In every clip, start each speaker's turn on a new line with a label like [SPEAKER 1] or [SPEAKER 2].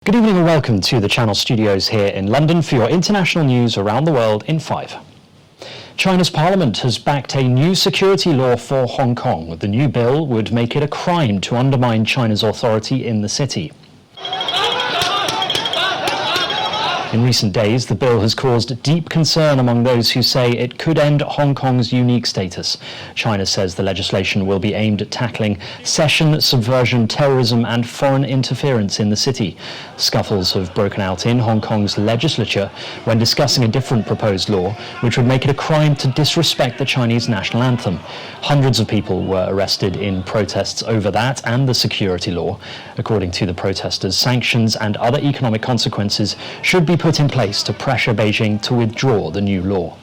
[SPEAKER 1] Good evening and welcome to the Channel Studios here in London for your international news around the world in 5. China's parliament has backed a new security law for Hong Kong. The new bill would make it a crime to undermine China's authority in the city. In recent days, the bill has caused deep concern among those who say it could end Hong Kong's unique status. China says the legislation will be aimed at tackling secession, subversion, terrorism and foreign interference in the city. Scuffles have broken out in Hong Kong's legislature when discussing a different proposed law, which would make it a crime to disrespect the Chinese national anthem. Hundreds of people were arrested in protests over that and the security law. According to the protesters, sanctions and other economic consequences should be put in place to pressure Beijing to withdraw the new law.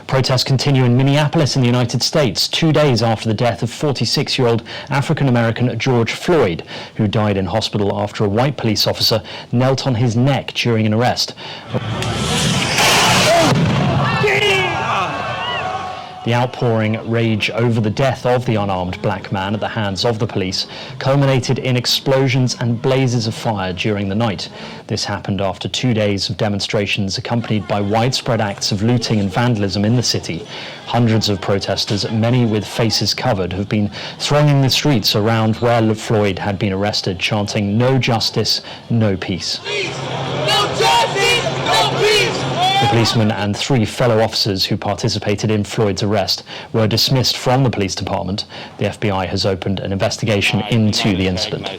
[SPEAKER 1] Protests continue in Minneapolis in the United States, 2 days after the death of 46-year-old African-American George Floyd, who died in hospital after a white police officer knelt on his neck during an arrest. The outpouring rage over the death of the unarmed black man at the hands of the police culminated in explosions and blazes of fire during the night. This happened after 2 days of demonstrations accompanied by widespread acts of looting and vandalism in the city. Hundreds of protesters, many with faces covered, have been thronging the streets around where Floyd had been arrested, chanting "No justice, no peace."
[SPEAKER 2] No justice, no peace!
[SPEAKER 1] The policeman and 3 fellow officers who participated in Floyd's arrest were dismissed from the police department. The FBI has opened an investigation into the incident.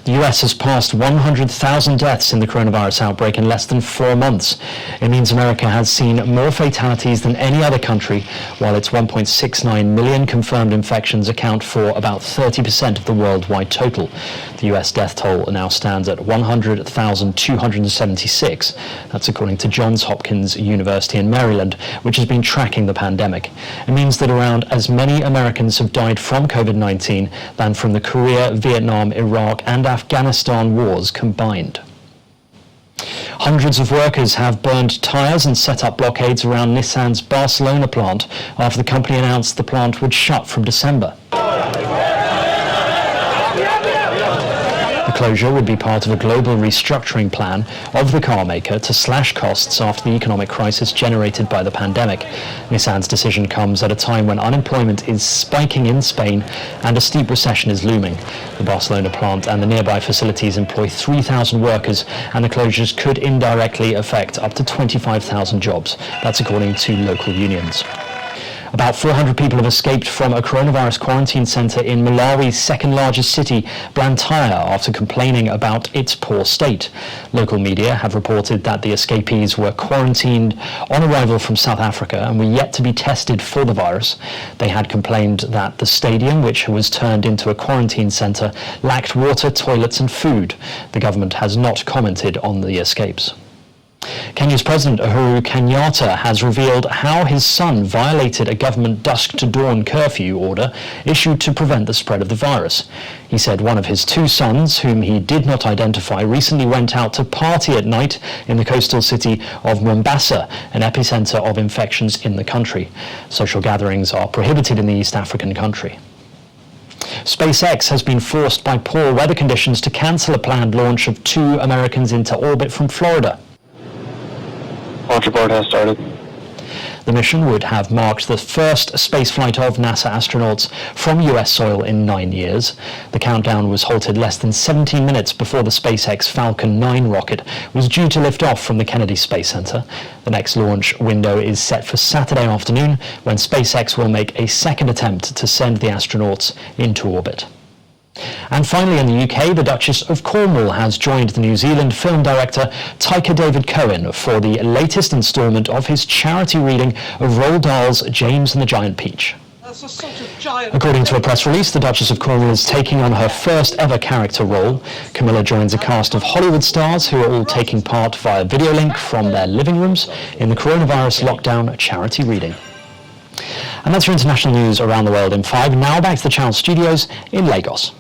[SPEAKER 1] The US has passed 100,000 deaths in the coronavirus outbreak in less than 4 months. It means America has seen more fatalities than any other country, while its 1.69 million confirmed infections account for about 30% of the worldwide total. The US death toll now stands at 100,276. That's according to Johns Hopkins University in Maryland, which has been tracking the pandemic. It means that around as many Americans have died from COVID-19 than from the Korea, Vietnam, Iraq and Afghanistan wars combined. Hundreds of workers have burned tyres and set up blockades around Nissan's Barcelona plant after the company announced the plant would shut from December. The closure would be part of a global restructuring plan of the car maker to slash costs after the economic crisis generated by the pandemic. Nissan's decision comes at a time when unemployment is spiking in Spain and a steep recession is looming. The Barcelona plant and the nearby facilities employ 3,000 workers, and the closures could indirectly affect up to 25,000 jobs. That's according to local unions. About 400 people have escaped from a coronavirus quarantine centre in Malawi's second largest city, Blantyre, after complaining about its poor state. Local media have reported that the escapees were quarantined on arrival from South Africa and were yet to be tested for the virus. They had complained that the stadium, which was turned into a quarantine centre, lacked water, toilets and food. The government has not commented on the escapes. Kenya's President Uhuru Kenyatta has revealed how his son violated a government dusk-to-dawn curfew order issued to prevent the spread of the virus. He said one of his 2 sons, whom he did not identify, recently went out to party at night in the coastal city of Mombasa, an epicenter of infections in the country. Social gatherings are prohibited in the East African country. SPACEX has been forced by poor weather conditions to cancel a planned launch of 2 Americans into orbit from Florida.
[SPEAKER 3] Launch abort has started.
[SPEAKER 1] The mission would have marked the first spaceflight of NASA astronauts from US soil in 9 years. The countdown was halted less than 17 minutes before the SpaceX Falcon 9 rocket was due to lift off from the Kennedy Space Center. The next launch window is set for Saturday afternoon, when SpaceX will make a second attempt to send the astronauts into orbit. And finally, in the UK, the Duchess of Cornwall has joined the New Zealand film director Taika David Cohen for the latest instalment of his charity reading of Roald Dahl's James and the Giant Peach. According to a press release, the Duchess of Cornwall is taking on her first ever character role. Camilla joins a cast of Hollywood stars who are all taking part via video link from their living rooms in the coronavirus lockdown charity reading. And that's your international news around the world in 5. Now back to the Channel Studios in Lagos.